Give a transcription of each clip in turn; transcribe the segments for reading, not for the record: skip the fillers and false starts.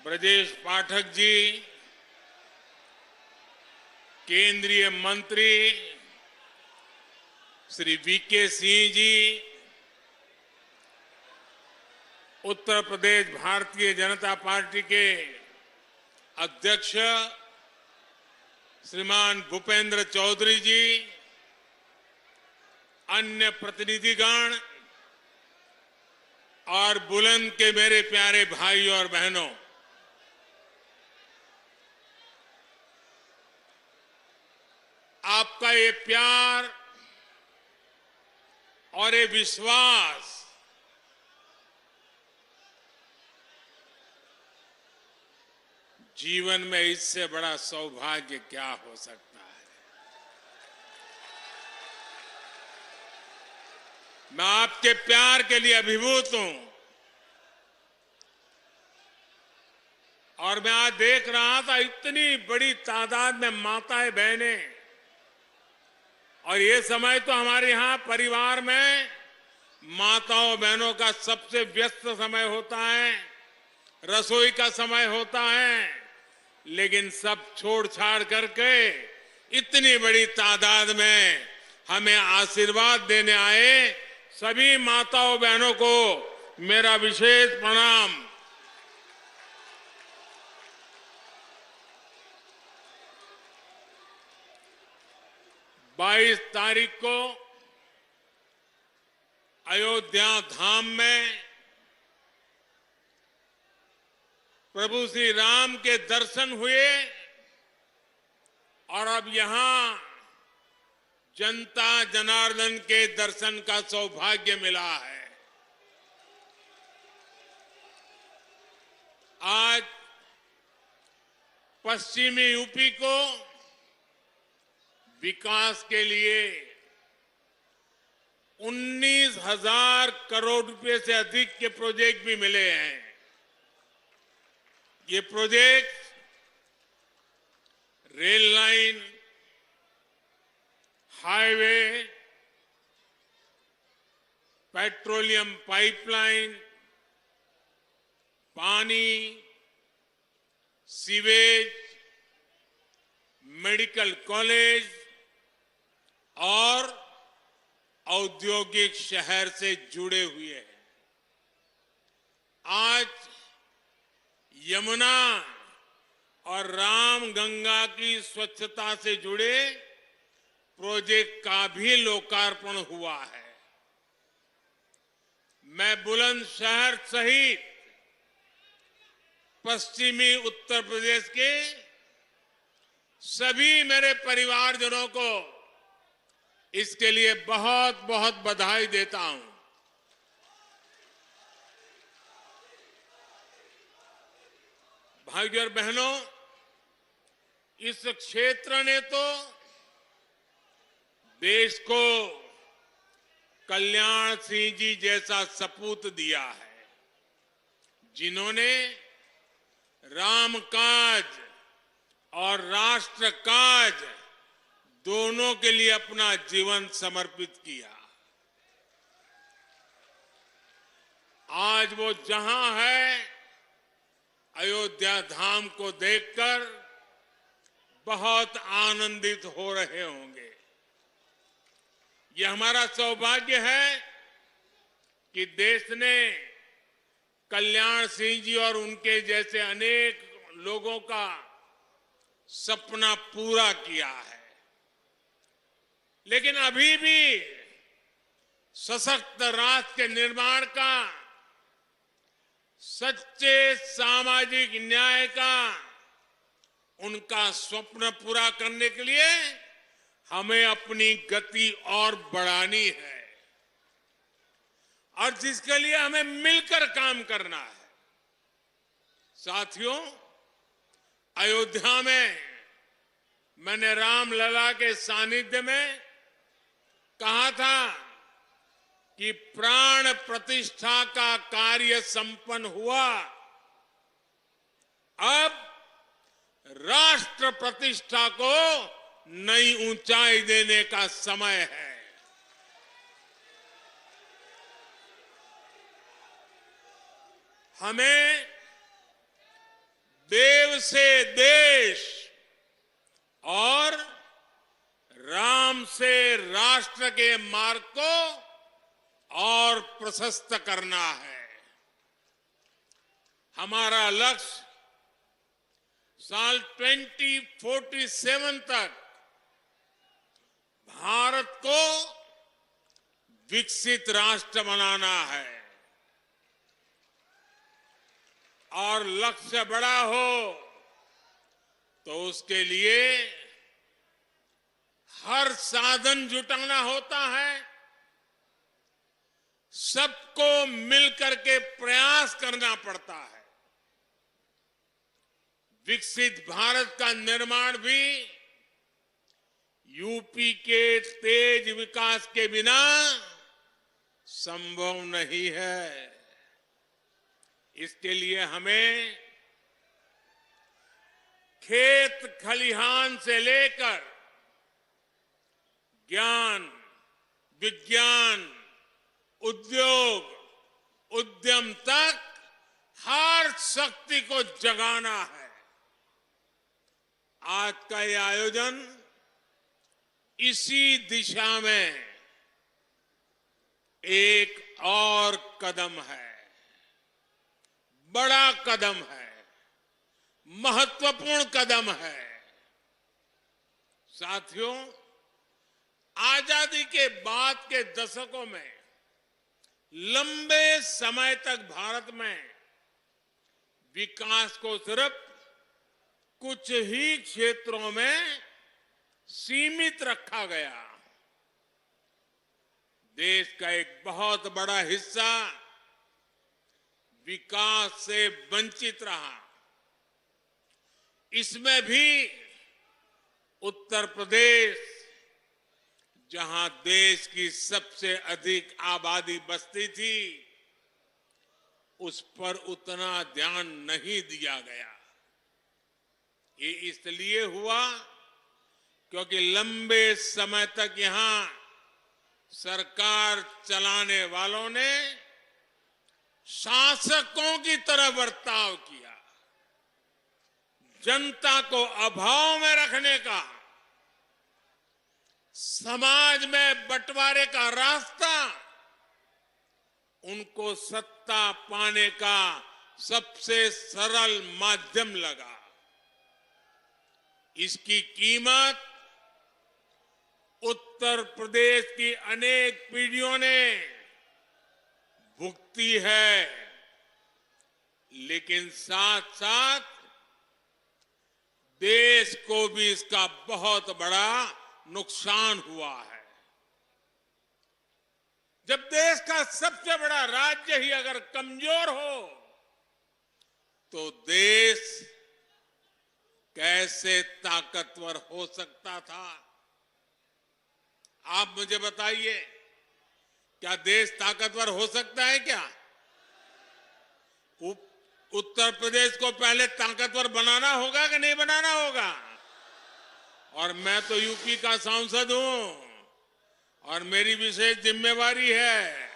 ब्रजेश पाठक जी, केंद्रीय मंत्री Shri VK Singh ji, Uttar Pradesh Bharatiya Janata party के अध्यक्ष श्रीमान भूपेंद्र चौधरी जी, अन्य प्रतिनिधिगण और बुलंद के मेरे प्यारे भाइयों और बहनों, आपका ये प्यार और ये विश्वास जीवन में इससे बड़ा सौभाग्य क्या हो सकता है। मैं आपके प्यार के लिए अभिभूत हूं और मैं आज देख रहा था इतनी बड़ी तादाद में माताएं बहनें, और ये समय तो हमारे यहां परिवार में माताओं बहनों का सबसे व्यस्त समय होता है, रसोई का समय होता है, लेकिन सब छोड़ छाड़ करके इतनी बड़ी तादाद में हमें आशीर्वाद देने आए सभी माताओं बहनों को मेरा विशेष प्रणाम। बाईस तारीख को अयोध्या धाम में प्रभु श्री राम के दर्शन हुए और अब यहां जनता जनार्दन के दर्शन का सौभाग्य मिला है। आज पश्चिमी यूपी को विकास के लिए 19,000 करोड़ रुपए से अधिक के प्रोजेक्ट भी मिले हैं। ये project rail line, highway, petroleum pipeline, पानी, सीवेज, मेडिकल कॉलेज और औद्योगिक शहर से जुड़े हुए हैं। आज यमुना और रामगंगा की स्वच्छता से जुड़े प्रोजेक्ट का भी लोकार्पण हुआ है। मैं बुलंदशहर सहित पश्चिमी उत्तर प्रदेश के सभी मेरे परिवारजनों को इसके लिए बहुत बहुत बधाई देता हूं। भाइयों और बहनों, इस क्षेत्र ने तो देश को कल्याण सिंह जी जैसा सपूत दिया है, जिन्होंने राम काज और राष्ट्र काज दोनों के लिए अपना जीवन समर्पित किया। आज वो जहां है, अयोध्या धाम को देखकर बहुत आनंदित हो रहे होंगे। यह हमारा सौभाग्य है कि देश ने कल्याण सिंह जी और उनके जैसे अनेक लोगों का सपना पूरा किया है। लेकिन अभी भी सशक्त राष्ट्र के निर्माण का, सच्चे सामाजिक न्याय का उनका स्वप्न पूरा करने के लिए हमें अपनी गति और बढ़ानी है, और जिसके लिए हमें मिलकर काम करना है। साथियों, अयोध्या में मैंने रामलला के सानिध्य में कहा था कि प्राण प्रतिष्ठा का कार्य संपन्न हुआ, अब राष्ट्र प्रतिष्ठा को नई ऊंचाई देने का समय है। हमें देव से देश और राम से राष्ट्र के मार्ग को और प्रशस्त करना है। हमारा लक्ष्य साल 2047 तक भारत को विकसित राष्ट्र बनाना है। और लक्ष्य बड़ा हो तो उसके लिए हर साधन जुटाना होता है। सबको मिलकर के प्रयास करना पड़ता है। विकसित भारत का निर्माण भी यूपी के तेज विकास के बिना संभव नहीं है। इसके लिए हमें खेत खलिहान से लेकर ज्ञान, विज्ञान, उद्योग, उद्यम तक हर शक्ति को जगाना है। आज का ये आयोजन इसी दिशा में एक और कदम है, बड़ा कदम है, महत्वपूर्ण कदम है। साथियों, आजादी के बाद के दशकों में लंबे समय तक भारत में विकास को सिर्फ कुछ ही क्षेत्रों में सीमित रखा गया। देश का एक बहुत बड़ा हिस्सा विकास से वंचित रहा। इसमें भी उत्तर प्रदेश, जहां देश की सबसे अधिक आबादी बसती थी, उस पर उतना ध्यान नहीं दिया गया। ये इसलिए हुआ क्योंकि लंबे समय तक यहां सरकार चलाने वालों ने शासकों की तरह बर्ताव किया। जनता को अभाव में रखने का, समाज में बंटवारे का रास्ता उनको सत्ता पाने का सबसे सरल माध्यम लगा। इसकी कीमत उत्तर प्रदेश की अनेक पीढ़ियों ने भुगती है, लेकिन साथ साथ देश को भी इसका बहुत बड़ा नुकसान हुआ है। जब देश का सबसे बड़ा राज्य ही अगर कमजोर हो तो देश कैसे ताकतवर हो सकता था? आप मुझे बताइए, क्या देश ताकतवर हो सकता है क्या? उत्तर प्रदेश को पहले ताकतवर बनाना होगा कि नहीं बनाना होगा? और मैं तो यूपी का सांसद हूं और मेरी विशेष जिम्मेवारी है।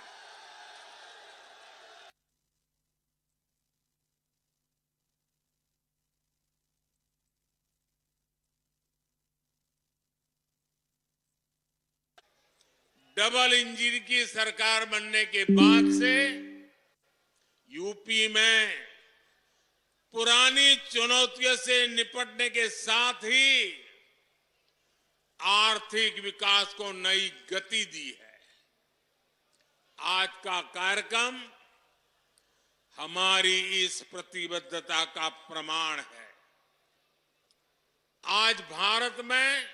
डबल इंजन की सरकार बनने के बाद से यूपी में पुरानी चुनौतियों से निपटने के साथ ही आर्थिक विकास को नई गति दी है। आज का कार्यक्रम हमारी इस प्रतिबद्धता का प्रमाण है। आज भारत में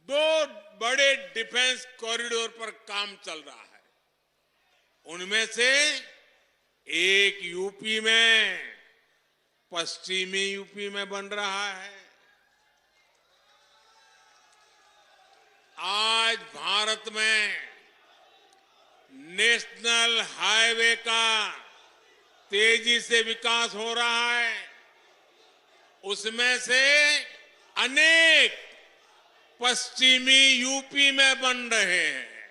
2 बड़े डिफेंस कॉरिडोर पर काम चल रहा है। उनमें से एक यूपी में, पश्चिमी यूपी में बन रहा है। आज भारत में नेशनल हाईवे का तेजी से विकास हो रहा है। उसमें से अनेक पश्चिमी यूपी में बन रहे हैं।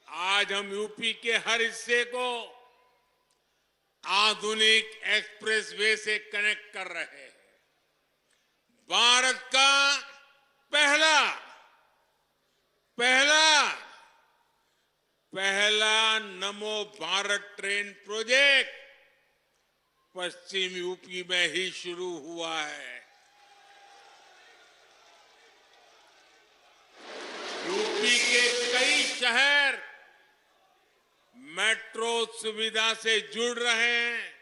आज हम यूपी के हर हिस्से को आधुनिक एक्सप्रेसवे से कनेक्ट कर रहे हैं। भारत का पहला नमो भारत ट्रेन प्रोजेक्ट पश्चिम यूपी में ही शुरू हुआ है। यूपी के कई शहर मेट्रो सुविधा से जुड़ रहे हैं।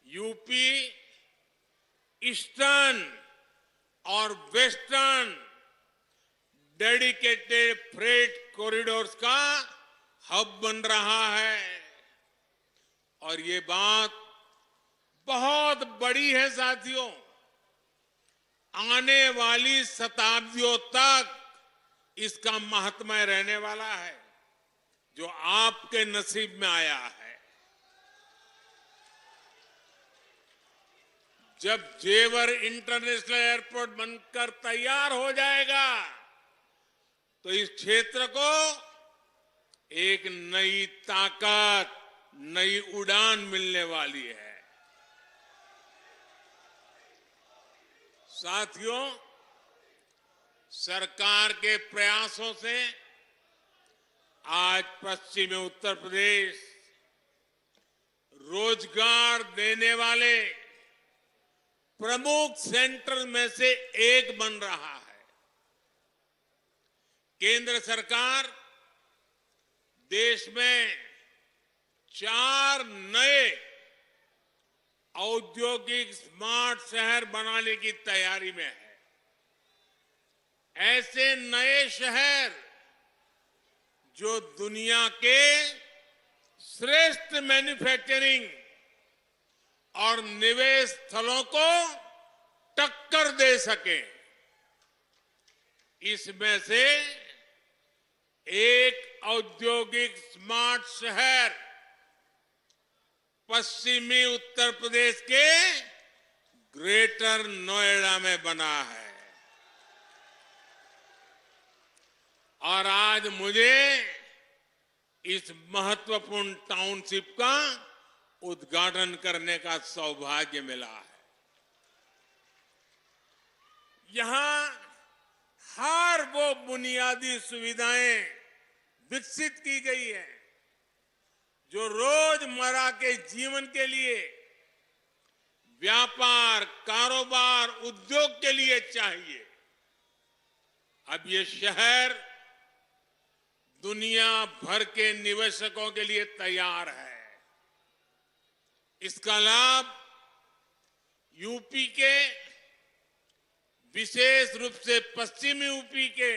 यूपी ईस्टर्न और वेस्टर्न डेडिकेटेड फ्रेट कॉरिडोर्स का हब बन रहा है और ये बात बहुत बड़ी है साथियों। आने वाली शताब्दियों तक इसका महात्म्य रहने वाला है जो आपके नसीब में आया है। जब जेवर इंटरनेशनल एयरपोर्ट बनकर तैयार हो जाएगा तो इस क्षेत्र को एक नई ताकत, नई उड़ान मिलने वाली है। साथियों, सरकार के प्रयासों से आज पश्चिमी उत्तर प्रदेश रोजगार देने वाले प्रमुख सेंटर में से एक बन रहा है। केंद्र सरकार देश में 4 नए औद्योगिक स्मार्ट शहर बनाने की तैयारी में है। ऐसे नए शहर जो दुनिया के श्रेष्ठ मैन्युफैक्चरिंग और निवेश स्थलों को टक्कर दे सके। इसमें से एक औद्योगिक स्मार्ट शहर पश्चिमी उत्तर प्रदेश के ग्रेटर नोएडा में बना है। और आज मुझे इस महत्वपूर्ण टाउनशिप का उद्घाटन करने का सौभाग्य मिला है। यहां हर वो बुनियादी सुविधाएं विकसित की गई है जो रोजमर्रा के जीवन के लिए, व्यापार, कारोबार, उद्योग के लिए चाहिए। अब ये शहर दुनिया भर के निवेशकों के लिए तैयार है। इसका लाभ यूपी के, विशेष रूप से पश्चिमी यूपी के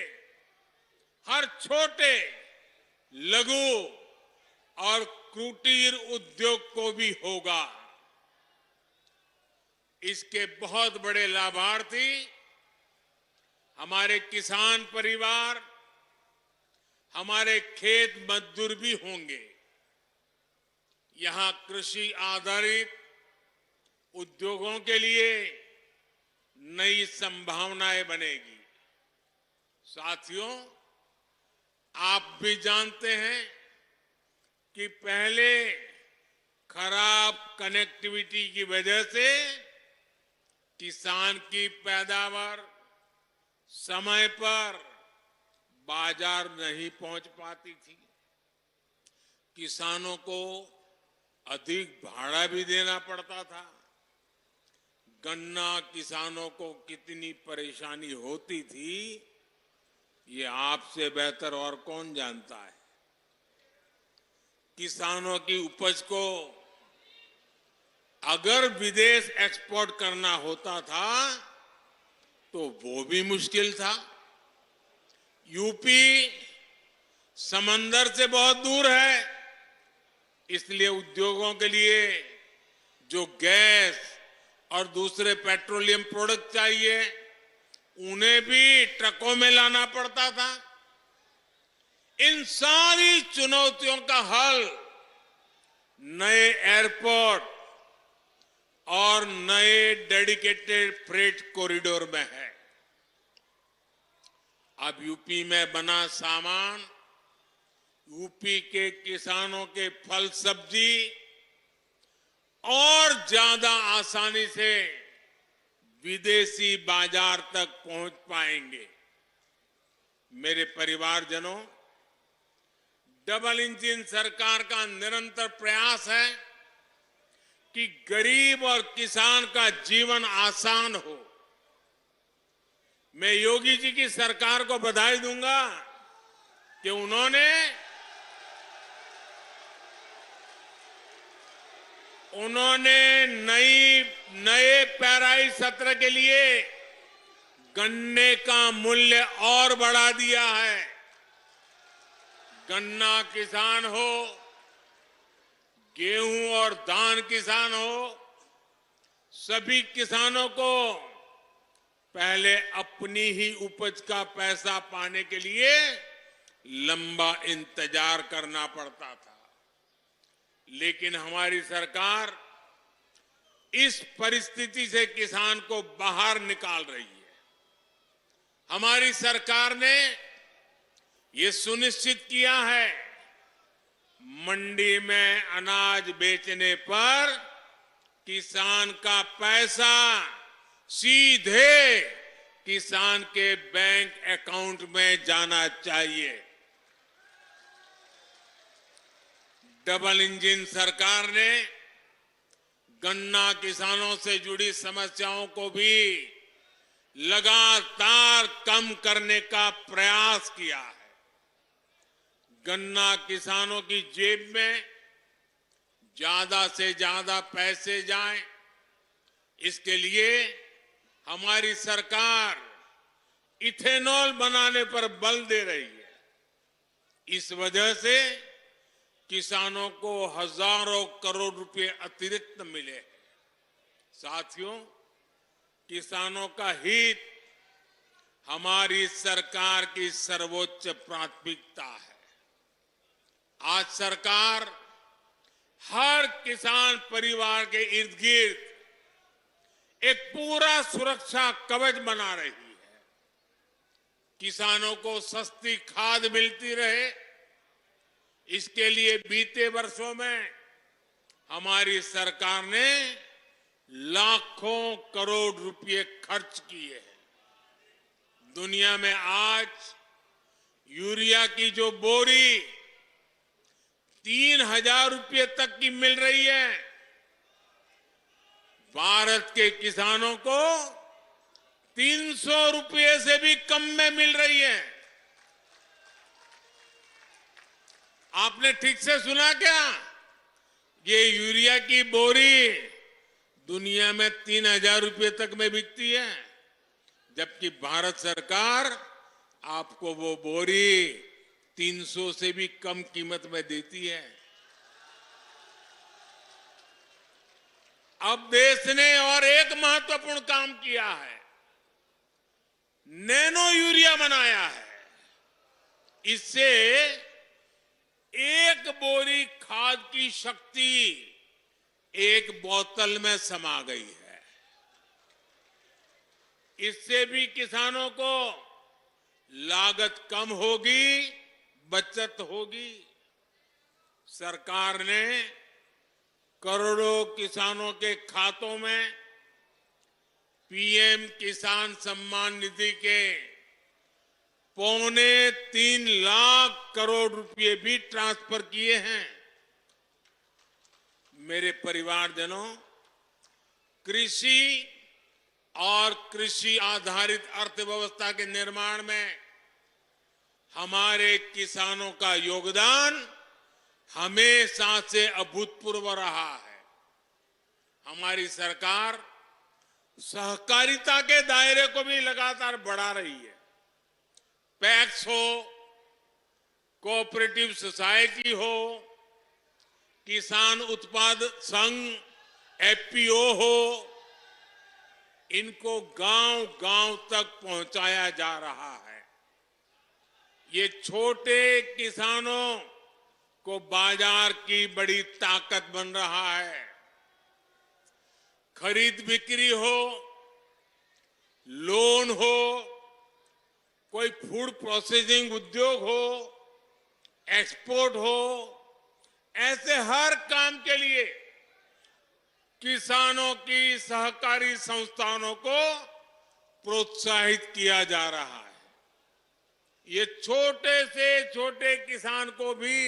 हर छोटे, लघु और कुटीर उद्योग को भी होगा। इसके बहुत बड़े लाभार्थी हमारे किसान परिवार, हमारे खेत मजदूर भी होंगे। यहां कृषि आधारित उद्योगों के लिए नई संभावनाएं बनेगी। साथियों, आप भी जानते हैं कि पहले खराब कनेक्टिविटी की वजह से किसान की पैदावार समय पर बाजार नहीं पहुंच पाती थी। किसानों को अधिक भाड़ा भी देना पड़ता था। गन्ना किसानों को कितनी परेशानी होती थी, ये आपसे बेहतर और कौन जानता है। किसानों की उपज को अगर विदेश एक्सपोर्ट करना होता था तो वो भी मुश्किल था। यूपी समंदर से बहुत दूर है, इसलिए उद्योगों के लिए जो गैस और दूसरे पेट्रोलियम प्रोडक्ट चाहिए उन्हें भी ट्रकों में लाना पड़ता था। इन सारी चुनौतियों का हल नए एयरपोर्ट और नए डेडिकेटेड फ्रेट कॉरिडोर में है। अब यूपी में बना सामान यूपी के किसानों के फल सब्जी और ज्यादा आसानी से विदेशी बाजार तक पहुंच पाएंगे। मेरे परिवारजनों, डबल इंजन सरकार का निरंतर प्रयास है कि गरीब और किसान का जीवन आसान हो। मैं योगी जी की सरकार को बधाई दूंगा कि उन्होंने नए पेराई सत्र के लिए गन्ने का मूल्य और बढ़ा दिया है। गन्ना किसान हो, गेहूं और धान किसान हो, सभी किसानों को पहले अपनी ही उपज का पैसा पाने के लिए लंबा इंतजार करना पड़ता था। लेकिन हमारी सरकार इस परिस्थिति से किसान को बाहर निकाल रही है। हमारी सरकार ने ये सुनिश्चित किया है, मंडी में अनाज बेचने पर किसान का पैसा सीधे किसान के बैंक अकाउंट में जाना चाहिए। डबल इंजन सरकार ने गन्ना किसानों से जुड़ी समस्याओं को भी लगातार कम करने का प्रयास किया है। गन्ना किसानों की जेब में ज्यादा से ज्यादा पैसे जाएं, इसके लिए हमारी सरकार इथेनॉल बनाने पर बल दे रही है। इस वजह से किसानों को हजारों करोड़ रुपए अतिरिक्त मिले हैं। साथियों, किसानों का हित हमारी सरकार की सर्वोच्च प्राथमिकता है। आज सरकार हर किसान परिवार के इर्द गिर्द एक पूरा सुरक्षा कवच बना रही है। किसानों को सस्ती खाद मिलती रहे, इसके लिए बीते वर्षों में हमारी सरकार ने लाखों करोड़ रुपए खर्च किए हैं। दुनिया में आज यूरिया की जो बोरी 3,000 रुपए तक की मिल रही है, भारत के किसानों को 300 रुपए से भी कम में मिल रही है। आपने ठीक से सुना क्या? ये यूरिया की बोरी दुनिया में 3,000 रुपए तक में बिकती है, जबकि भारत सरकार आपको वो बोरी 300 से भी कम कीमत में देती है। अब देश ने और एक महत्वपूर्ण काम किया है, नैनो यूरिया बनाया है। इससे एक बोरी खाद की शक्ति एक बोतल में समा गई है। इससे भी किसानों को लागत कम होगी, बचत होगी। सरकार ने करोड़ों किसानों के खातों में पीएम किसान सम्मान निधि के 3.25 लाख करोड़ रुपए भी ट्रांसफर किए हैं। मेरे परिवारजनों, कृषि और कृषि आधारित अर्थव्यवस्था के निर्माण में हमारे किसानों का योगदान हमेशा से अभूतपूर्व रहा है। हमारी सरकार सहकारिता के दायरे को भी लगातार बढ़ा रही है। पैक्स हो, कोऑपरेटिव सोसाइटी हो, किसान उत्पाद संघ एफपीओ हो, इनको गांव-गांव तक पहुंचाया जा रहा है। ये छोटे किसानों को बाजार की बड़ी ताकत बन रहा है। खरीद बिक्री हो, लोन हो, कोई फूड प्रोसेसिंग उद्योग हो, एक्सपोर्ट हो, ऐसे हर काम के लिए किसानों की सहकारी संस्थानों को प्रोत्साहित किया जा रहा है। ये छोटे से छोटे किसान को भी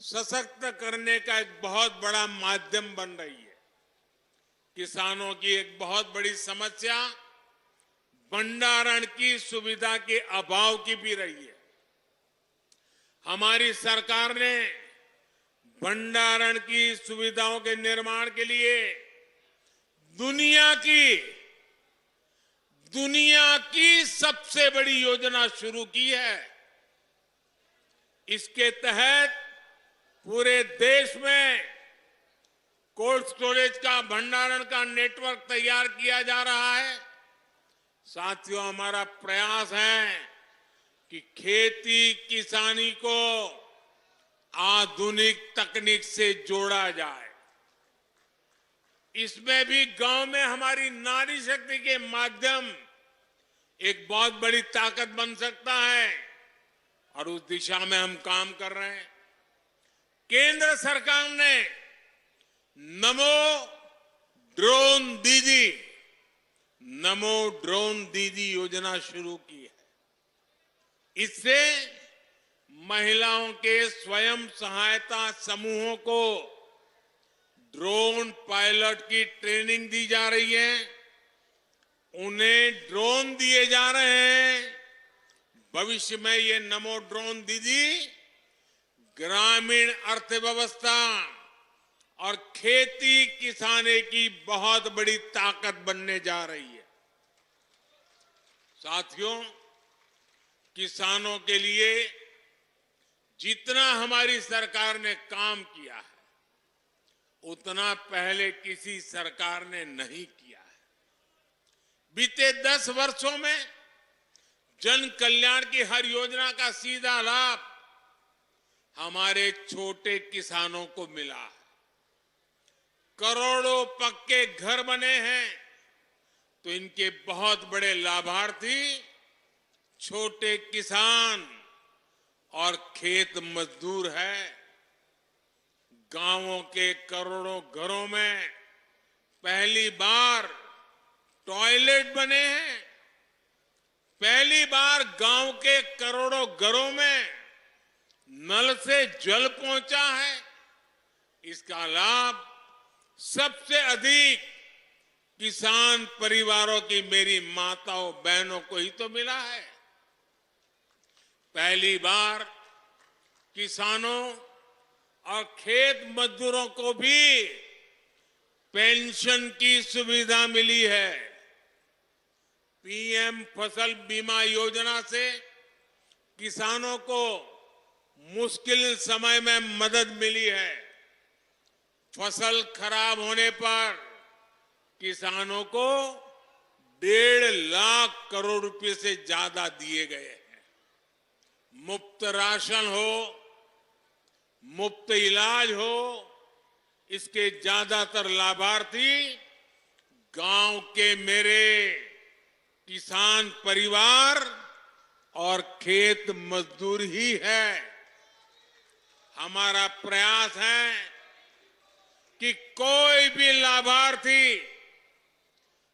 सशक्त करने का एक बहुत बड़ा माध्यम बन रही है। किसानों की एक बहुत बड़ी समस्या भंडारण की सुविधा के अभाव की भी रही है। हमारी सरकार ने भंडारण की सुविधाओं के निर्माण के लिए दुनिया की सबसे बड़ी योजना शुरू की है। इसके तहत पूरे देश में कोल्ड स्टोरेज का भंडारण का नेटवर्क तैयार किया जा रहा है। साथियों, हमारा प्रयास है कि खेती किसानी को आधुनिक तकनीक से जोड़ा जाए। इसमें भी गांव में हमारी नारी शक्ति के माध्यम एक बहुत बड़ी ताकत बन सकता है और उस दिशा में हम काम कर रहे हैं। केंद्र सरकार ने नमो ड्रोन दीदी योजना शुरू की है। इससे महिलाओं के स्वयं सहायता समूहों को ड्रोन पायलट की ट्रेनिंग दी जा रही है। उन्हें ड्रोन दिए जा रहे हैं। भविष्य में ये नमो ड्रोन दीदी ग्रामीण अर्थव्यवस्था और खेती किसानी की बहुत बड़ी ताकत बनने जा रही है। साथियों, किसानों के लिए जितना हमारी सरकार ने काम किया है उतना पहले किसी सरकार ने नहीं किया है। बीते 10 वर्षों में जन कल्याण की हर योजना का सीधा लाभ हमारे छोटे किसानों को मिला है। करोड़ों पक्के घर बने हैं तो इनके बहुत बड़े लाभार्थी छोटे किसान और खेत मजदूर है। गांवों के करोड़ों घरों में पहली बार टॉयलेट बने हैं। पहली बार गांव के करोड़ों घरों में नल से जल पहुंचा है। इसका लाभ सबसे अधिक किसान परिवारों की मेरी माताओं बहनों को ही तो मिला है। पहली बार किसानों और खेत मजदूरों को भी पेंशन की सुविधा मिली है। पीएम फसल बीमा योजना से किसानों को मुश्किल समय में मदद मिली है। फसल खराब होने पर किसानों को 1.5 लाख करोड़ रुपए से ज्यादा दिए गए हैं। मुफ्त राशन हो, मुफ्त इलाज हो, इसके ज्यादातर लाभार्थी गांव के मेरे किसान परिवार और खेत मजदूर ही है। हमारा प्रयास है कि कोई भी लाभार्थी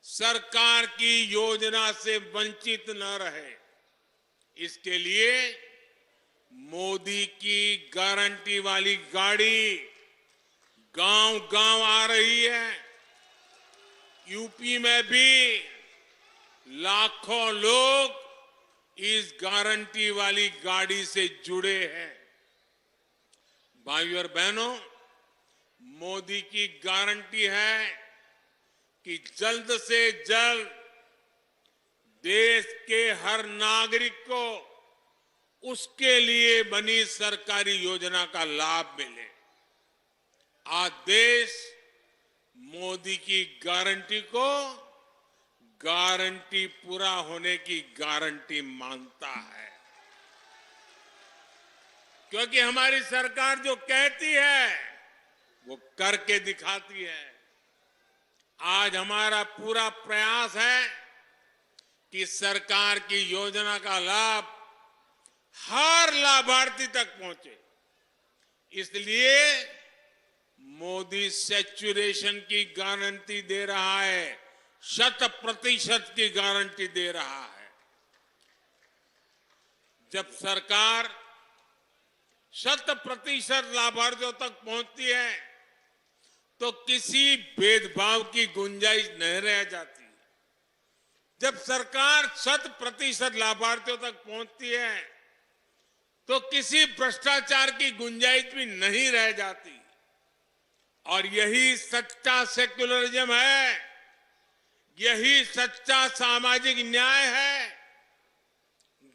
सरकार की योजना से वंचित न रहे। इसके लिए मोदी की गारंटी वाली गाड़ी गांव-गांव आ रही है। यूपी में भी लाखों लोग इस गारंटी वाली गाड़ी से जुड़े हैं। भाइयों और बहनों, मोदी की गारंटी है कि जल्द से जल्द देश के हर नागरिक को उसके लिए बनी सरकारी योजना का लाभ मिले। आज देश मोदी की गारंटी को गारंटी पूरा होने की गारंटी मानता है, क्योंकि हमारी सरकार जो कहती है वो करके दिखाती है। आज हमारा पूरा प्रयास है कि सरकार की योजना का लाभ हर लाभार्थी तक पहुंचे। इसलिए मोदी सैचुरेशन की गारंटी दे रहा है, 100% की गारंटी दे रहा है। जब सरकार 100% लाभार्थियों तक पहुंचती है तो किसी भेदभाव की गुंजाइश नहीं रह जाती। जब सरकार 100% लाभार्थियों तक पहुंचती है तो किसी भ्रष्टाचार की गुंजाइश भी नहीं रह जाती। और यही सच्चा सेक्युलरिज्म है, यही सच्चा सामाजिक न्याय है।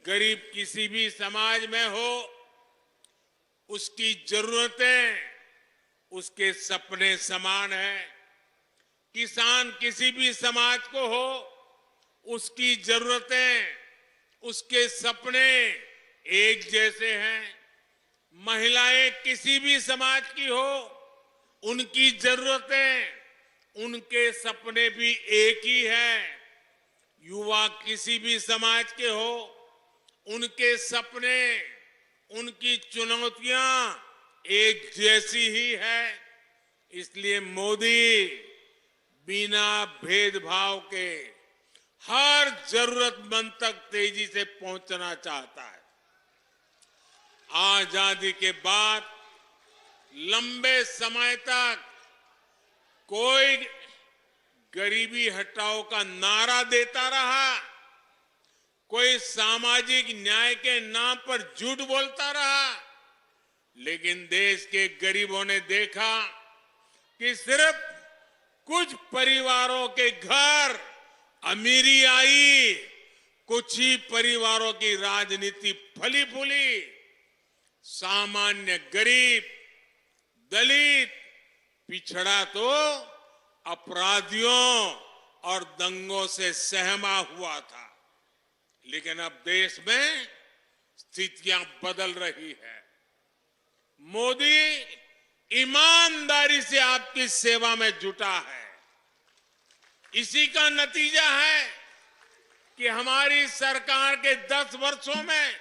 गरीब किसी भी समाज में हो, उसकी जरूरतें उसके सपने समान है। किसान किसी भी समाज को हो, उसकी जरूरतें उसके सपने एक जैसे हैं। महिलाएं किसी भी समाज की हो, उनकी जरूरतें उनके सपने भी एक ही हैं। युवा किसी भी समाज के हो, उनके सपने उनकी चुनौतियां एक जैसी ही है। इसलिए मोदी बिना भेदभाव के हर जरूरतमंद तक तेजी से पहुंचना चाहता है। आजादी के बाद लंबे समय तक कोई गरीबी हटाओ का नारा देता रहा, कोई सामाजिक न्याय के नाम पर झूठ बोलता रहा, लेकिन देश के गरीबों ने देखा कि सिर्फ कुछ परिवारों के घर अमीरी आई, कुछ ही परिवारों की राजनीति फली फूली। सामान्य गरीब, दलित, पिछड़ा तो अपराधियों और दंगों से सहमा हुआ था। लेकिन अब देश में स्थितियां बदल रही है। मोदी ईमानदारी से आपकी सेवा में जुटा है। इसी का नतीजा है कि हमारी सरकार के 10 वर्षों में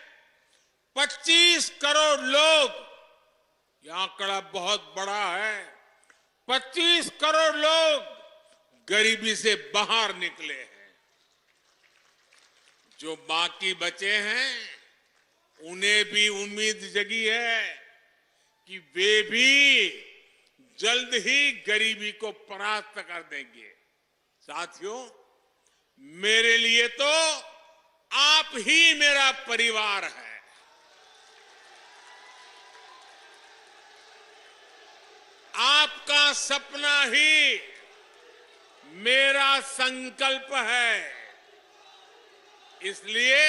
25 करोड़ लोग, यह आंकड़ा बहुत बड़ा है, 25 करोड़ लोग गरीबी से बाहर निकले हैं। जो बाकी बचे हैं, उन्हें भी उम्मीद जगी है कि वे भी जल्द ही गरीबी को परास्त कर देंगे। साथियों, मेरे लिए तो आप ही मेरा परिवार है। आपका सपना ही मेरा संकल्प है। इसलिए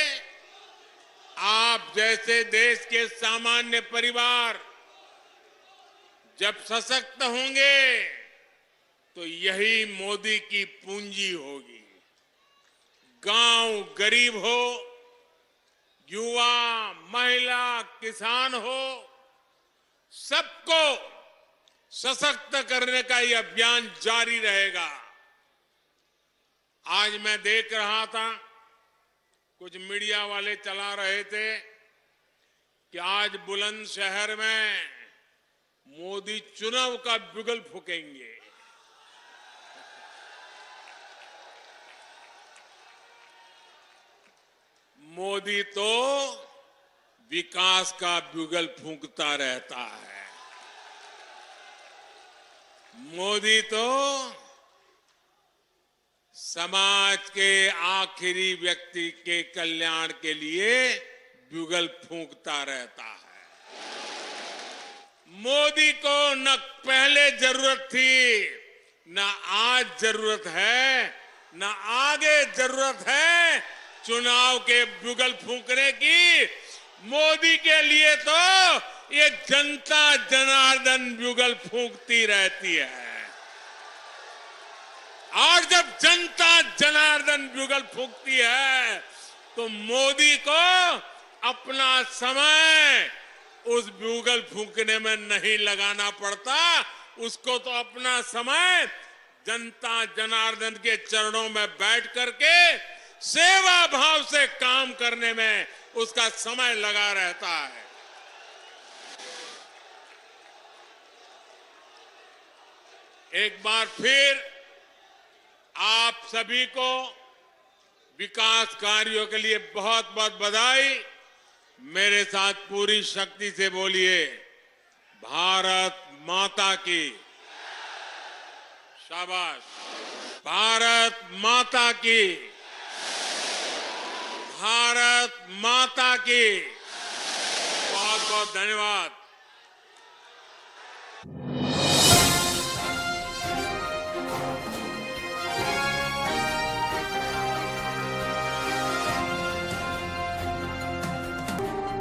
आप जैसे देश के सामान्य परिवार जब सशक्त होंगे तो यही मोदी की पूंजी होगी। गांव गरीब हो, युवा, महिला, किसान हो, सबको सशक्त करने का यह अभियान जारी रहेगा। आज मैं देख रहा था, कुछ मीडिया वाले चला रहे थे कि आज बुलंदशहर में मोदी चुनाव का बिगुल फूकेंगे। मोदी तो विकास का बिगुल फूंकता रहता है। मोदी तो समाज के आखिरी व्यक्ति के कल्याण के लिए बिगुल फूंकता रहता है। मोदी को न पहले जरूरत थी, न आज जरूरत है, न आगे जरूरत है चुनाव के बिगुल फूंकने की। मोदी के लिए तो ये जनता जनार्दन बिगुल फूंकती रहती है। और जब जनता जनार्दन बिगुल फूंकती है तो मोदी को अपना समय उस बिगुल फूंकने में नहीं लगाना पड़ता। उसको तो अपना समय जनता जनार्दन के चरणों में बैठ करके सेवा भाव से काम करने में उसका समय लगा रहता है। एक बार फिर आप सभी को विकास कार्यों के लिए बहुत बहुत बधाई। मेरे साथ पूरी शक्ति से बोलिए, भारत माता की। शाबाश। भारत माता की। भारत माता की। बहुत बहुत धन्यवाद।